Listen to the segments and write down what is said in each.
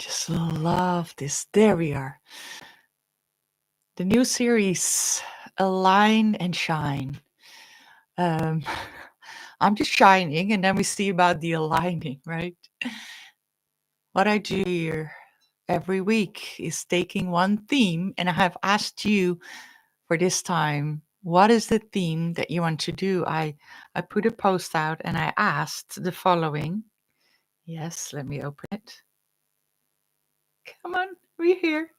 just love this. There we are. The new series, Align and Shine. Um, I'm just shining, and then we see about the aligning, right? What I do here every week is taking one theme, and I have asked you for this time, what is the theme that you want to do? I put a post out and I asked the following. Yes, let me open it. Come on, we're here.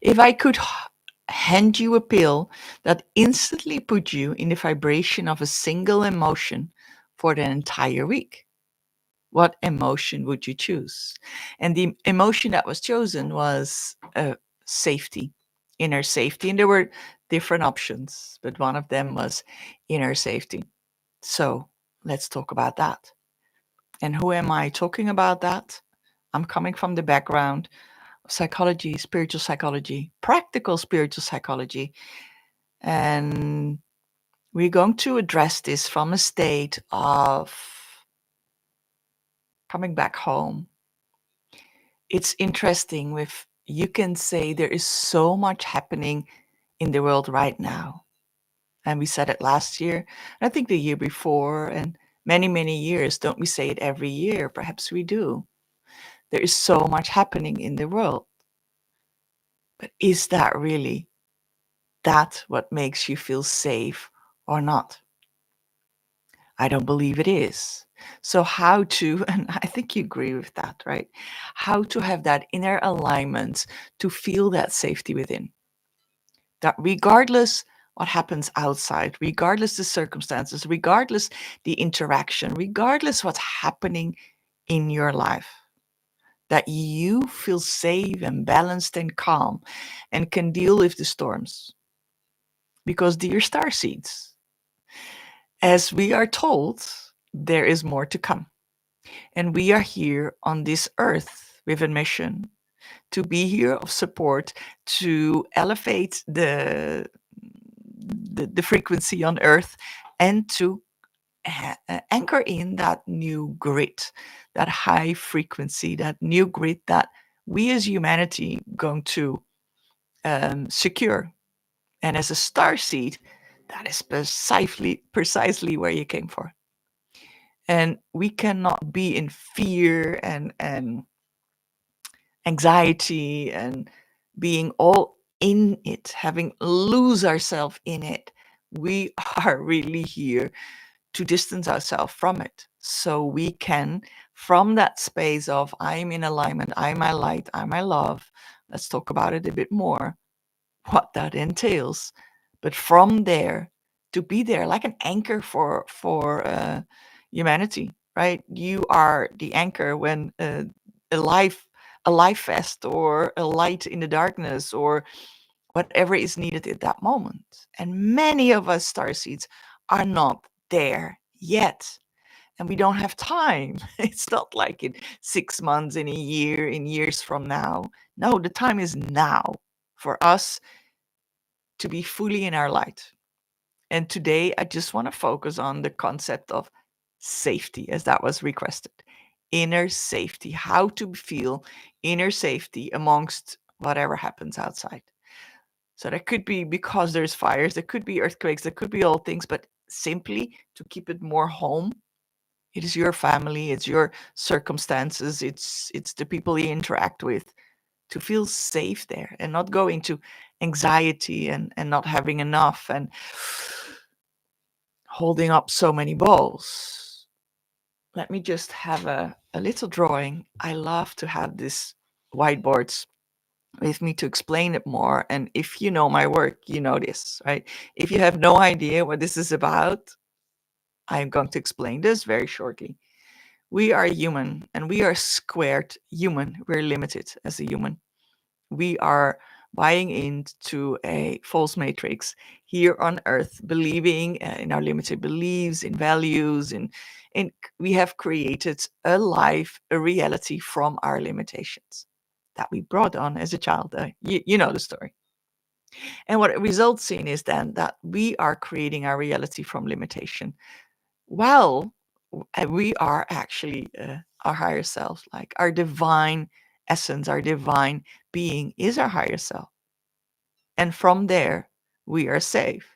If I could hand you a pill that instantly put you in the vibration of a single emotion for the entire week, what emotion would you choose? And the emotion that was chosen was safety, inner safety. And there were different options, but one of them was inner safety. So let's talk about that. And who am I talking about that? I'm coming from the background of psychology, spiritual psychology, practical spiritual psychology. And we're going to address this from a state of coming back home. It's interesting with you can say there is so much happening in the world right now. And we said it last year, and I think the year before, and many, many years. Don't we say it every year? Perhaps we do. There is so much happening in the world. But is that really that what makes you feel safe or not? I don't believe it is. So, how to, and I think you agree with that, right? How to have that inner alignment to feel that safety within. That regardless what happens outside, regardless the circumstances, regardless the interaction, regardless what's happening in your life, that you feel safe and balanced and calm and can deal with the storms. Because, dear starseeds, as we are told, there is more to come. And we are here on this earth with a mission to be here of support, to elevate the frequency on earth, and to anchor in that new grid, that high frequency, that new grid that we as humanity going to secure. And as a star seed, that is precisely where you came for. And we cannot be in fear and anxiety and being all in it, having lose ourselves in it. We are really here to distance ourselves from it. So we can, from that space of I'm in alignment, I'm my light, I'm my love. Let's talk about it a bit more, what that entails. But from there, to be there like an anchor for humanity, right? You are the anchor when a life vest or a light in the darkness or whatever is needed at that moment. And many of us starseeds are not there yet. And we don't have time. It's not like in 6 months, in a year, in years from now. No, the time is now for us to be fully in our light. And today I just want to focus on the concept of safety, as that was requested. Inner safety, how to feel inner safety amongst whatever happens outside. So that could be because there's fires, there could be earthquakes, there could be all things, but simply to keep it more home. It is your family, it's your circumstances, it's the people you interact with, to feel safe there and not go into anxiety and not having enough and holding up so many balls. Let me just have a little drawing. I love to have this whiteboards with me to explain it more. And if you know my work, you know this, right? If you have no idea what this is about, I'm going to explain this very shortly. We are human and we are squared human. We're limited as a human. We are buying into a false matrix here on earth, believing in our limited beliefs, in values, and we have created a life, a reality from our limitations that we brought on as a child. You know the story. And what it results in is then that we are creating our reality from limitation. Well, we are actually our higher selves, like our divine essence, our divine being is our higher self. And from there, we are safe.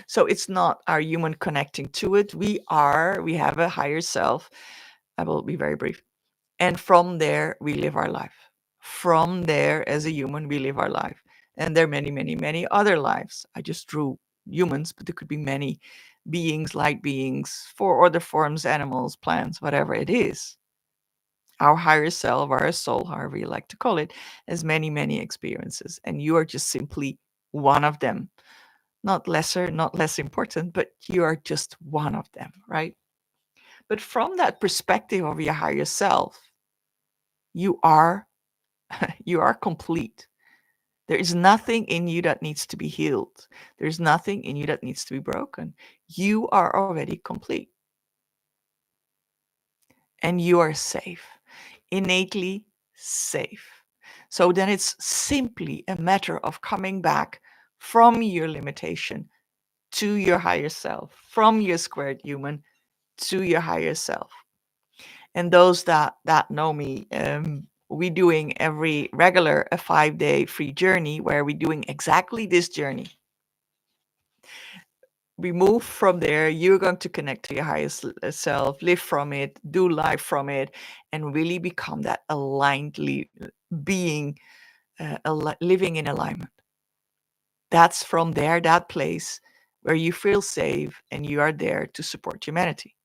So it's not our human connecting to it. We have a higher self. I will be very brief. And from there, we live our life. From there, as a human, we live our life. And there are many, many, many other lives. I just drew humans, but there could be many beings, light beings, for other forms, animals, plants, whatever it is. Our higher self, our soul, however you like to call it, has many, many experiences. And you are just simply one of them. Not lesser, not less important, but you are just one of them, right? But from that perspective of your higher self, you are you are complete. There is nothing in you that needs to be healed. There's nothing in you that needs to be broken. You are already complete. And you are safe, innately safe. So then it's simply a matter of coming back from your limitation to your higher self, from your squared human to your higher self. And those that know me, we doing every regular a 5-day free journey where we're doing exactly this journey. We move from there. You're going to connect to your highest self, live from it, do life from it, and really become that aligned being, living in alignment. That's from there, that place where you feel safe and you are there to support humanity.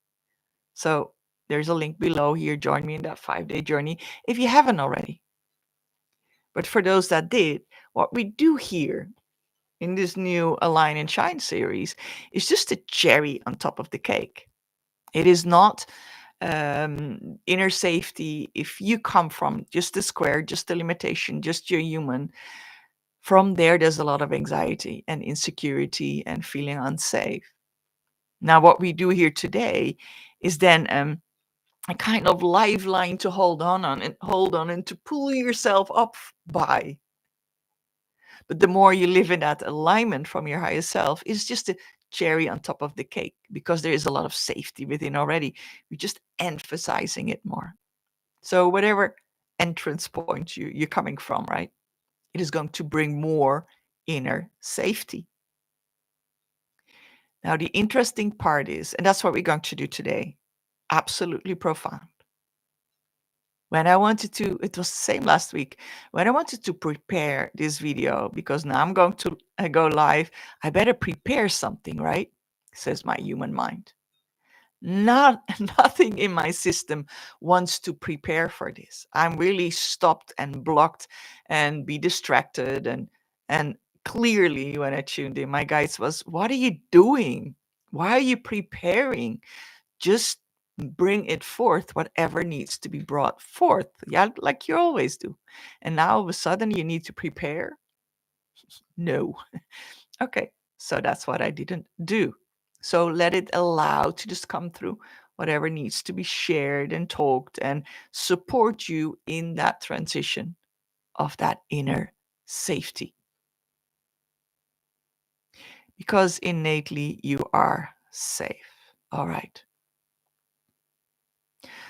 So there's a link below here. Join me in that 5-day journey if you haven't already. But for those that did, what we do here in this new Align and Shine series is just a cherry on top of the cake. It is not inner safety. If you come from just the square, just the limitation, just your human, from there's a lot of anxiety and insecurity and feeling unsafe. Now, what we do here today is then a kind of lifeline to hold on and to pull yourself up by. But the more you live in that alignment from your higher self, it's just a cherry on top of the cake because there is a lot of safety within already. We're just emphasizing it more. So whatever entrance point you're coming from, right? It is going to bring more inner safety. Now, the interesting part is, and that's what we're going to do today, absolutely profound. When I wanted to, it was the same last week, when I wanted to prepare this video, because now I'm going to go live, I better prepare something, right? Says my human mind. Nothing in my system wants to prepare for this. I'm really stopped and blocked and be distracted. And clearly when I tuned in, my guides was, what are you doing? Why are you preparing? Just bring it forth, whatever needs to be brought forth. Yeah, like you always do. And now all of a sudden you need to prepare? No. Okay, so that's what I didn't do. So let it allow to just come through whatever needs to be shared and talked and support you in that transition of that inner safety. Because innately you are safe. All right.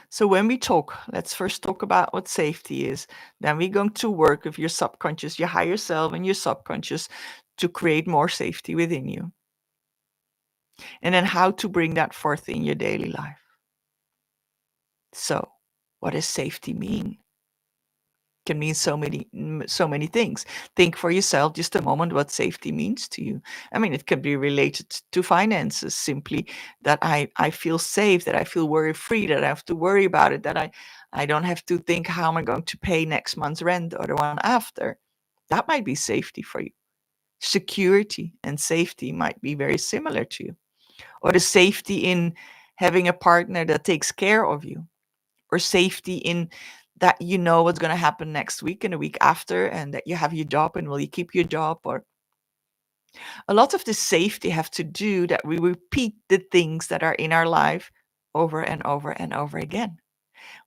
So when we talk, let's first talk about what safety is. Then we're going to work with your subconscious, your higher self and your subconscious to create more safety within you. And then how to bring that forth in your daily life. So what does safety mean? Can mean so many things. Think for yourself just a moment what safety means to you. I mean, it can be related to finances, simply that I feel safe, that I feel worry free, that I have to worry about it, that I don't have to think how am I going to pay next month's rent or the one after. That might be safety for you. Security and safety might be very similar to you. Or the safety in having a partner that takes care of you, or safety in that you know what's going to happen next week and the week after, and that you have your job and will you keep your job. Or a lot of the safety have to do that we repeat the things that are in our life over and over and over again.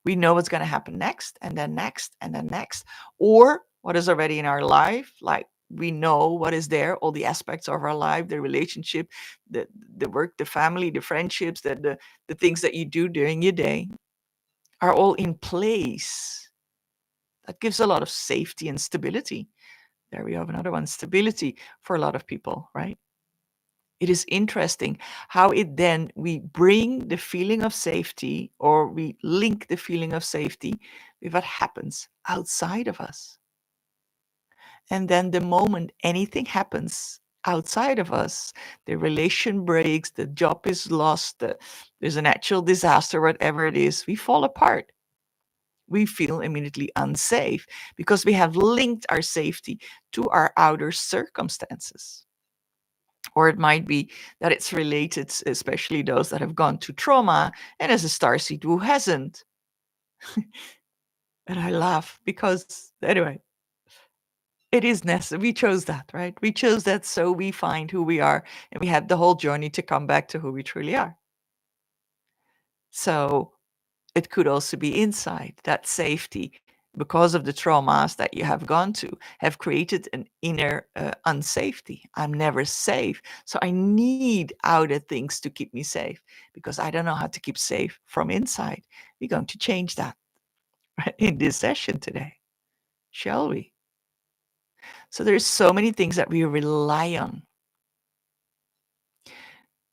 We know what's going to happen next and then next and then next, or what is already in our life, like we know what is there, all the aspects of our life, the relationship, the work, the family, the friendships, the things that you do during your day are all in place. That gives a lot of safety and stability. There we have another one, stability for a lot of people, right? It is interesting how it then we bring the feeling of safety, or we link the feeling of safety with what happens outside of us. And then the moment anything happens outside of us, the relation breaks, the job is lost, there's a natural disaster, whatever it is, we fall apart. We feel immediately unsafe because we have linked our safety to our outer circumstances. Or it might be that it's related, especially those that have gone to trauma, and as a starseed who hasn't. And I laugh because, anyway, it is necessary. We chose that, right? We chose that so we find who we are, and we have the whole journey to come back to who we truly are. So it could also be inside that safety, because of the traumas that you have gone to, have created an inner unsafety. I'm never safe. So I need outer things to keep me safe because I don't know how to keep safe from inside. We're going to change that in this session today, shall we? So there's so many things that we rely on.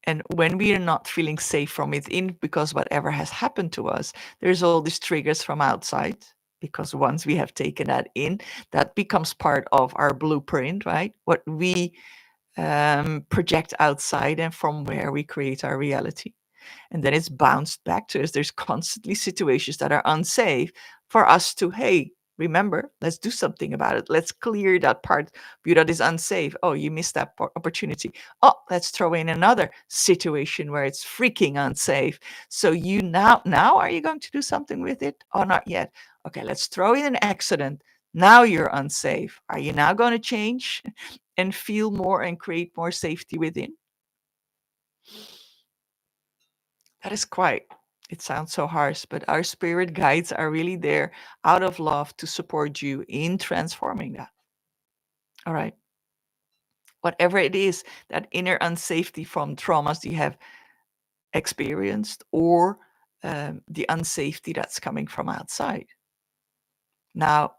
And when we are not feeling safe from within because whatever has happened to us, there's all these triggers from outside. Because once we have taken that in, that becomes part of our blueprint, right? What we project outside and from where we create our reality. And then it's bounced back to us. There's constantly situations that are unsafe for us to, hey, remember, let's do something about it. Let's clear that part of you that is unsafe. Oh, you missed that opportunity. Oh, let's throw in another situation where it's freaking unsafe. So you now are you going to do something with it or not yet? Okay, let's throw in an accident. Now you're unsafe. Are you now going to change and feel more and create more safety within? That is quite, it sounds so harsh, but our spirit guides are really there out of love to support you in transforming that. All right. Whatever it is, that inner unsafety from traumas you have experienced, or the unsafety that's coming from outside. Now,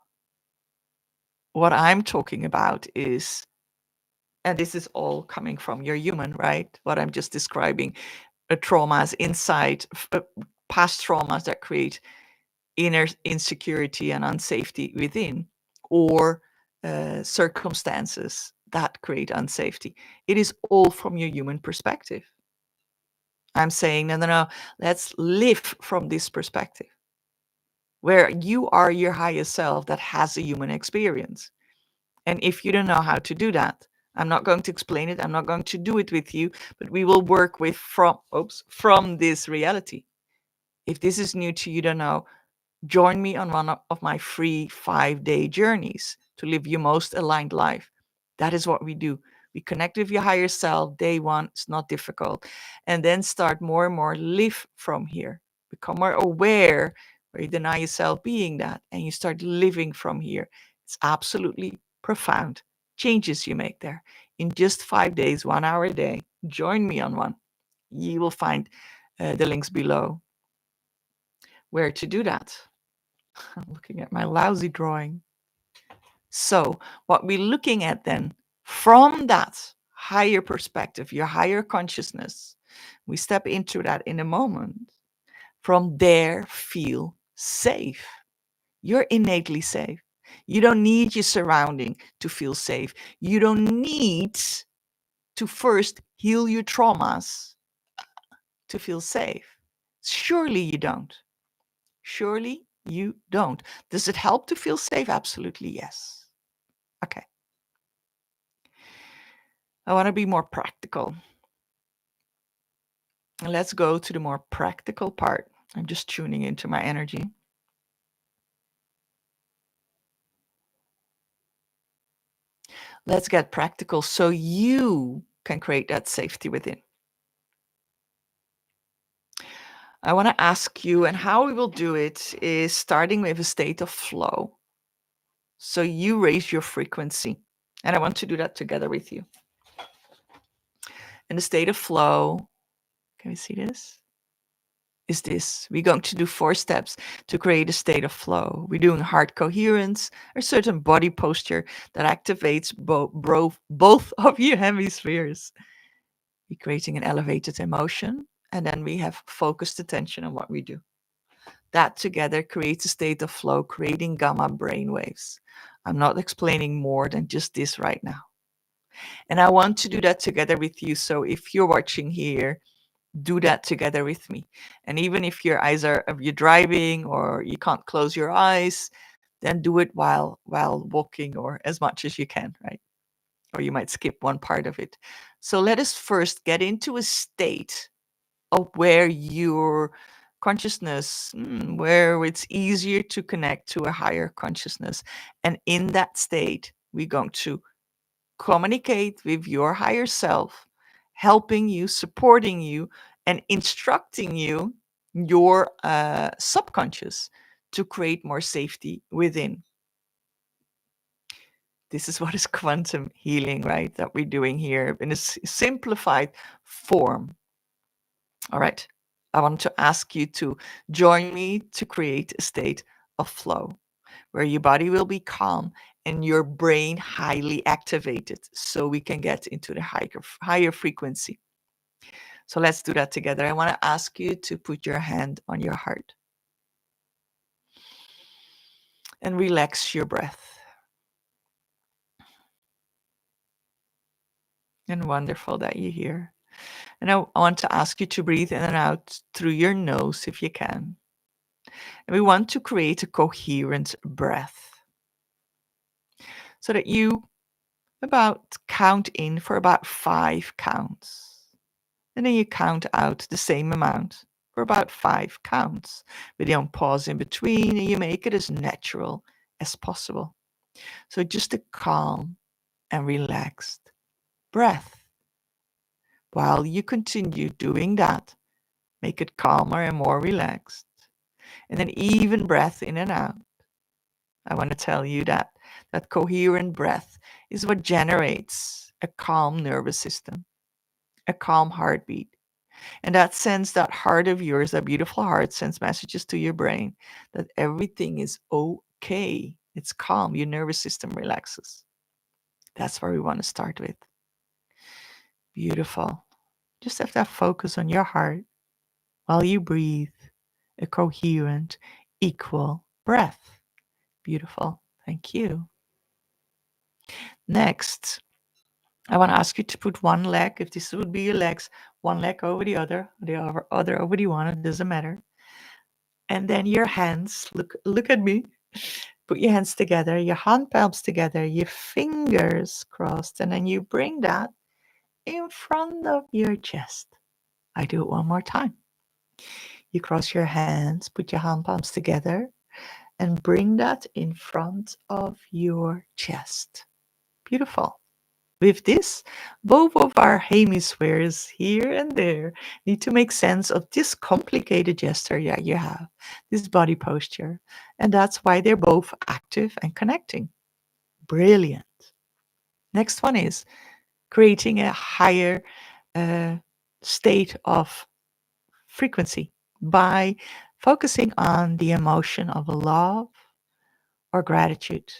what I'm talking about is, and this is all coming from your human, right? What I'm just describing, traumas inside, past traumas that create inner insecurity and unsafety within, or circumstances that create unsafety. It is all from your human perspective. I'm saying, no, let's live from this perspective, where you are your highest self that has a human experience. And if you don't know how to do that, I'm not going to explain it. I'm not going to do it with you, but we will work with from this reality. If this is new to you, don't know, join me on one of my free 5-day journeys to live your most aligned life. That is what we do. We connect with your higher self. Day one, it's not difficult. And then start more and more live from here. Become more aware where you deny yourself being that, and you start living from here. It's absolutely profound changes you make there. In just 5 days, 1 hour a day, join me on one. You will find the links below where to do that. I'm looking at my lousy drawing. So what we're looking at then, from that higher perspective, your higher consciousness, we step into that in a moment. From there, feel safe. You're innately safe. You don't need your surrounding to feel safe. You don't need to first heal your traumas to feel safe. Surely you don't. Surely you don't. Does it help to feel safe? Absolutely, yes. Okay. I want to be more practical. Let's go to the more practical part. I'm just tuning into my energy. Let's get practical so you can create that safety within. I want to ask you, and how we will do it is starting with a state of flow. So you raise your frequency, and I want to do that together with you. In the state of flow, can we see this? is this. We're going to do 4 steps to create a state of flow. We're doing heart coherence, a certain body posture that activates both of your hemispheres. We're creating an elevated emotion, and then we have focused attention on what we do. That together creates a state of flow, creating gamma brainwaves. I'm not explaining more than just this right now. And I want to do that together with you. So if you're watching here, do that together with me. And even if your eyes are, if you're driving or you can't close your eyes, then do it while walking or as much as you can, right? Or you might skip one part of it. So let us first get into a state of where your consciousness, where it's easier to connect to a higher consciousness. And in that state, we're going to communicate with your higher self, helping you, supporting you, and instructing you, your subconscious, to create more safety within. This is what is quantum healing, right? That we're doing here in a simplified form. All right. I want to ask you to join me to create a state of flow where your body will be calm and your brain highly activated so we can get into the higher frequency. So let's do that together. I want to ask you to put your hand on your heart and relax your breath. And wonderful that you're here. And I want to ask you to breathe in and out through your nose if you can. And we want to create a coherent breath so that you about count in for about 5 counts. And then you count out the same amount for about 5 counts. But you don't pause in between and you make it as natural as possible. So just a calm and relaxed breath. While you continue doing that, make it calmer and more relaxed. And then even breath in and out. I want to tell you that that coherent breath is what generates a calm nervous system, a calm heartbeat. And that sends that heart of yours, that beautiful heart, sends messages to your brain that everything is okay. It's calm. Your nervous system relaxes. That's where we want to start with. Beautiful. Just have that focus on your heart while you breathe a coherent, equal breath. Beautiful. Thank you. Next, I want to ask you to put one leg, if this would be your legs, one leg over the other over the one, it doesn't matter. And then your hands, look at me. Put your hands together, your hand palms together, your fingers crossed, and then you bring that in front of your chest. I do it one more time. You cross your hands, put your hand palms together, and bring that in front of your chest. Beautiful. With this, both of our hemispheres here and there need to make sense of this complicated gesture that you have, this body posture. And that's why they're both active and connecting. Brilliant. Next one is creating a higher state of frequency by focusing on the emotion of love or gratitude.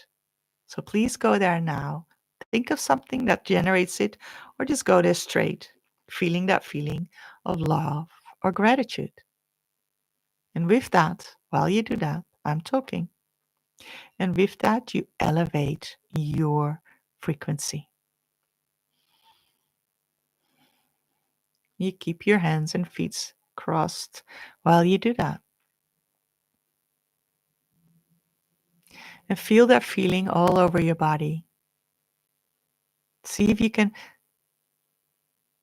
So please go there now. Think of something that generates it, or just go there straight, feeling that feeling of love or gratitude. And with that, while you do that, I'm talking. And with that, you elevate your frequency. You keep your hands and feet crossed while you do that. And feel that feeling all over your body. See if you can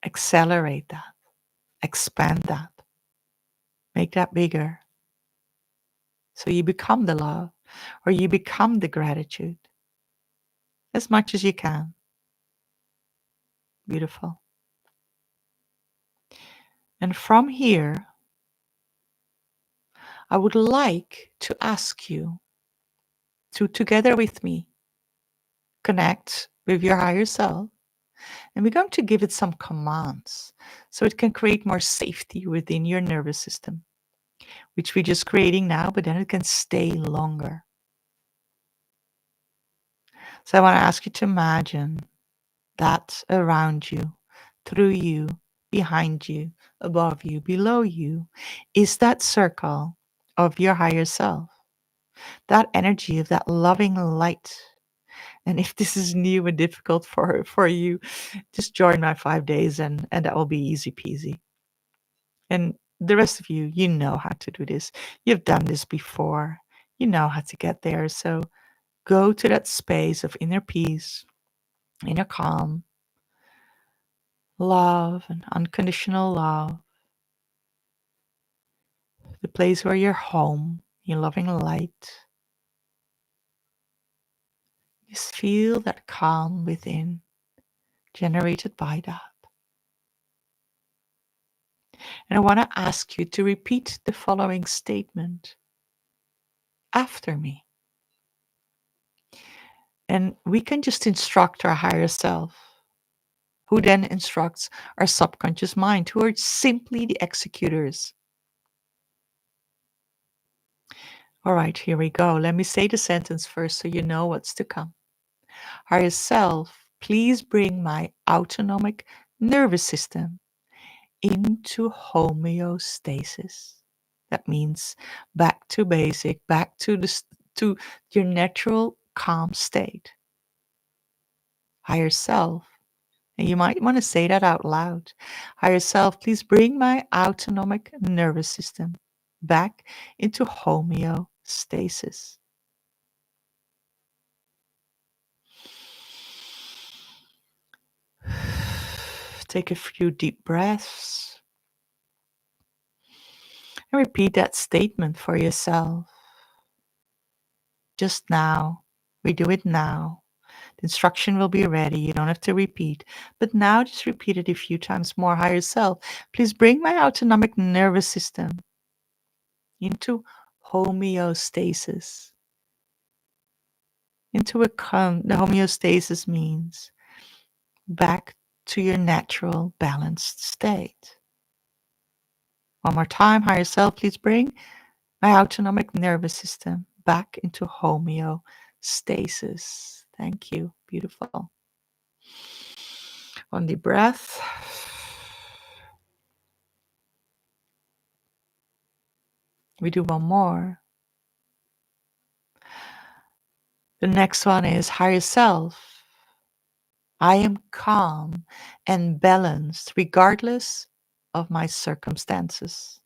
accelerate that, expand that, make that bigger. So you become the love or you become the gratitude as much as you can. Beautiful. And from here, I would like to ask you to, together with me, connect with your higher self. And we're going to give it some commands so it can create more safety within your nervous system. which we're just creating now, but then it can stay longer. So I want to ask you to imagine that around you, through you, behind you, above you, below you, is that circle of your higher self, that energy of that loving light. And if this is new and difficult for you, just join my 5 days and that will be easy peasy. And the rest of you, you know how to do this. You've done this before. You know how to get there. So go to that space of inner peace, inner calm, love and unconditional love, the place where you're home, your loving light. Just feel that calm within, generated by that. And I want to ask you to repeat the following statement after me. And we can just instruct our higher self, who then instructs our subconscious mind, who are simply the executors. All right, here we go. Let me say the sentence first so you know what's to come. Higher self, please bring my autonomic nervous system into homeostasis. That means back to basic, back to to your natural calm state. Higher self, and you might want to say that out loud. Higher self, please bring my autonomic nervous system back into homeostasis. Take a few deep breaths and repeat that statement for yourself. Just now. We do it now. The instruction will be ready. You don't have to repeat. But now just repeat it a few times more. Higher self, please bring my autonomic nervous system into homeostasis. Into a the homeostasis means back to your natural balanced state. One more time. Higher self, please bring my autonomic nervous system back into homeostasis. Thank you. Beautiful. On the breath. We do one more. The next one is higher self. I am calm and balanced regardless of my circumstances.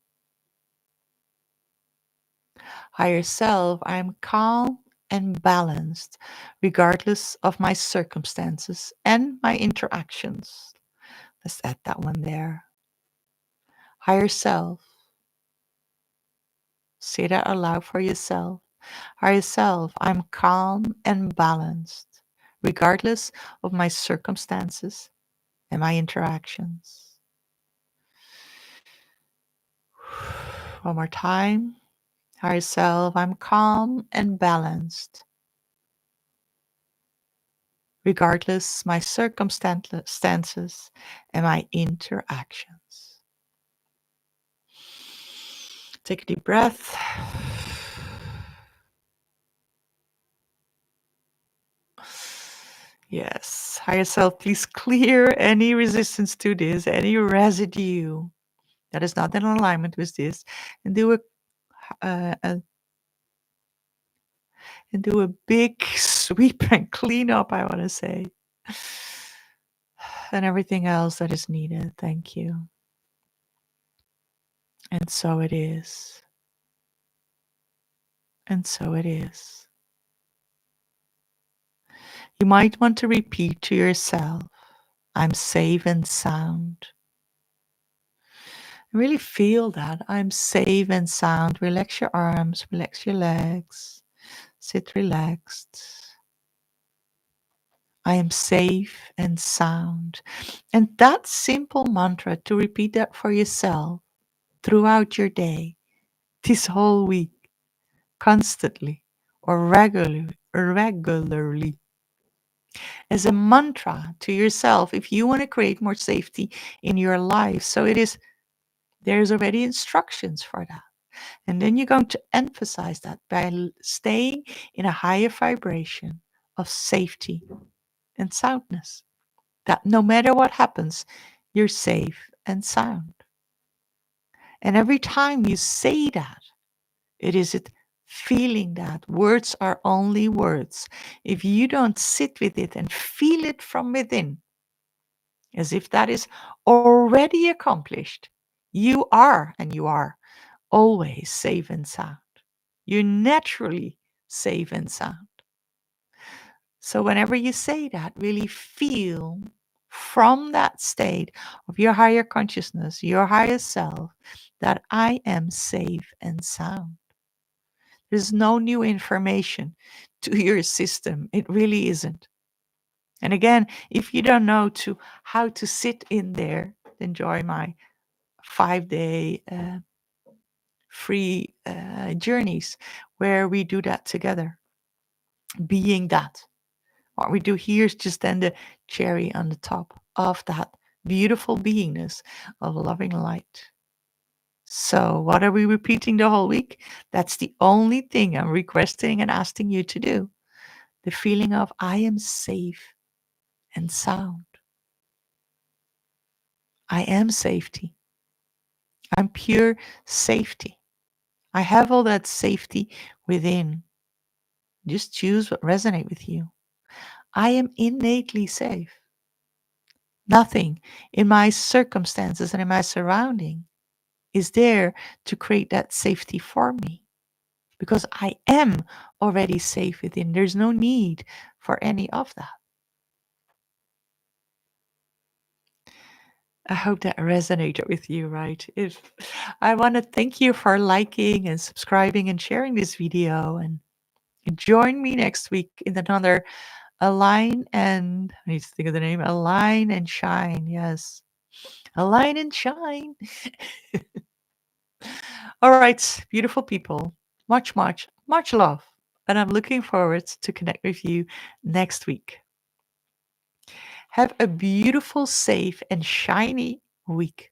Higher self, I am calm and balanced regardless of my circumstances and my interactions. Let's add that one there. Higher self. Say that aloud for yourself. Higher self, I'm calm and balanced, regardless of my circumstances and my interactions. One more time. Higher self, I'm calm and balanced, regardless my circumstances and my interactions. Take a deep breath. Yes, higher self, please clear any resistance to this, any residue that is not in alignment with this, and do a and do a big sweep and clean up. I want to say, and everything else that is needed. Thank you. And so it is. And so it is. You might want to repeat to yourself, I'm safe and sound. Really feel that. I'm safe and sound. Relax your arms, relax your legs. Sit relaxed. I am safe and sound. And that simple mantra, to repeat that for yourself throughout your day, this whole week, constantly or regularly, as a mantra to yourself if you want to create more safety in your life. So there's already instructions for that. And then you're going to emphasize that by staying in a higher vibration of safety and soundness. That no matter what happens, you're safe and sound. And every time you say that, it feeling that words are only words. If you don't sit with it and feel it from within, as if that is already accomplished, you are always safe and sound. You're naturally safe and sound. So whenever you say that, really feel from that state of your higher consciousness, your higher self, that I am safe and sound. There's no new information to your system. It really isn't. And again, if you don't know how to sit in there, enjoy my 5-day free journeys where we do that together. Being that. What we do here is just then the cherry on the top of that beautiful beingness of loving light. So, what are we repeating the whole week? That's the only thing I'm requesting and asking you to do. The feeling of I am safe and sound. I am safety. I'm pure safety. I have all that safety within. Just choose what resonates with you. I am innately safe. Nothing in my circumstances and in my surrounding is there to create that safety for me because I am already safe within. There's no need for any of that. I hope that resonated with you, right? If I want to thank you for liking and subscribing and sharing this video, and join me next week in another Align and I need to think of the name. Align and Shine. Yes. Align and Shine. All right, beautiful people. Much, much, much love. And I'm looking forward to connect with you next week. Have a beautiful, safe, and shiny week.